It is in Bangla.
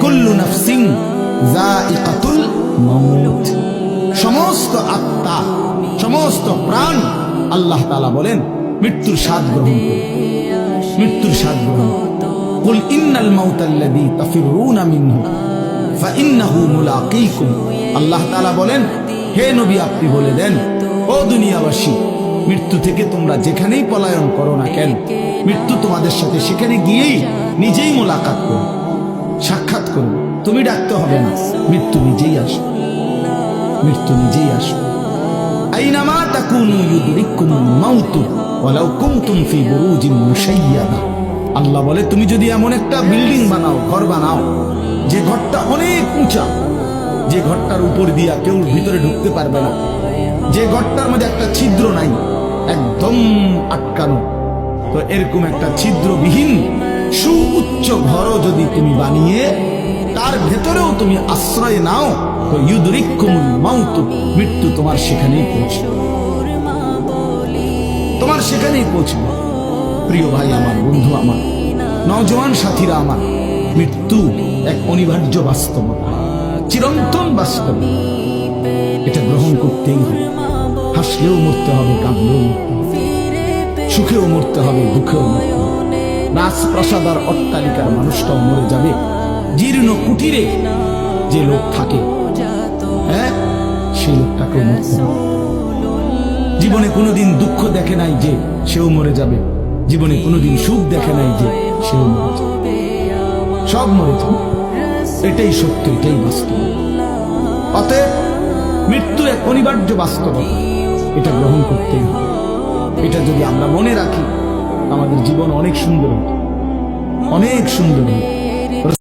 কুল্লু নাফসিন যায়িকাতুল মাউত, সমস্ত আত্মা, সমস্ত প্রাণ আল্লাহ তাআলা বলেন মৃত্যুর স্বাদ গ্রহণ করে, মৃত্যুর স্বাদ গ্রহণ। কুল ইন্নাল মাউতাল্লাযী তাফিরুনা মিনহু ফাইন্নাহু মুলাকীকুম, আল্লাহ তাআলা বলেন হে নবী আপনি বলে দেন ও দুনিয়াবাসী, মৃত্যু থেকে তোমরা যেখানেই পলায়ন করো না কেন, মৃত্যু তোমাদের সাথে সেখানে গিয়েই নিজেই মোলাকাত করো, সাক্ষাৎ করো। তুমি ডাকতে হবে না, মৃত্যু নিজেই আসে, মৃত্যু নিজেই আসে। আইনামা তাকুনু ইউদরিকুমুল মাউতু ওয়ালাউ কুনতুম ফি বুরুজিন মুশাইয়াদা, আল্লাহ বলে তুমি যদি এমন একটা বিল্ডিং বানাও, ঘর বানাও, যে ঘরটা অনেক উঁচা, যে ঘরটার উপর দিয়া কেউ ভিতরে ঢুকতে পারবে না, যে ঘরটার মধ্যে একটা ছিদ্র নাই, একদম আটকানো, তো এরকম একটা ছিদ্রবিহীন সুউচ্চ ঘরও যদি তুমি বানিয়ে তার ভেতরেও তুমি আশ্রয় নাও, তো ইউদরিকুমুল মাউত, মৃত্যু তোমার সেখানেই পৌঁছবে, তোমার সেখানেই পৌঁছবে। প্রিয় ভাই আমার, বন্ধু আমার, নওজোয়ান সাথীরা আমার, মৃত্যু এক অনিবার্য বাস্তবতা, চিরন্তন বাস্তব, এটা গ্রহণ করতেই হবে। হাসলেও মরতে হবে, কাঁদলেও মরতে হবে, সুখেও মরতে হবে, দুঃখেও মরতে হবে। রাজপ্রাসাদ আর অট্টালিকার মানুষটাও মরে যাবে, জীর্ণ কুটিরে যে লোক থাকে, হ্যাঁ, সেই লোকটাকেও মরতে হবে। জীবনে কোনোদিন দুঃখ দেখে নাই যে সেও মরে যাবে, জীবনে কোনোদিন সুখ দেখে নাই যে সেও মরে যাবে, সব মরে যাবে। এটাই সত্য, এটাই বাস্তব। অতএব মৃত্যু এক অনিবার্য বাস্তবতা, এটা গ্রহণ করতেই হবে। এটা যদি আমরা মনে রাখি, আমাদের জীবন অনেক সুন্দর হবে, অনেক সুন্দর হবে।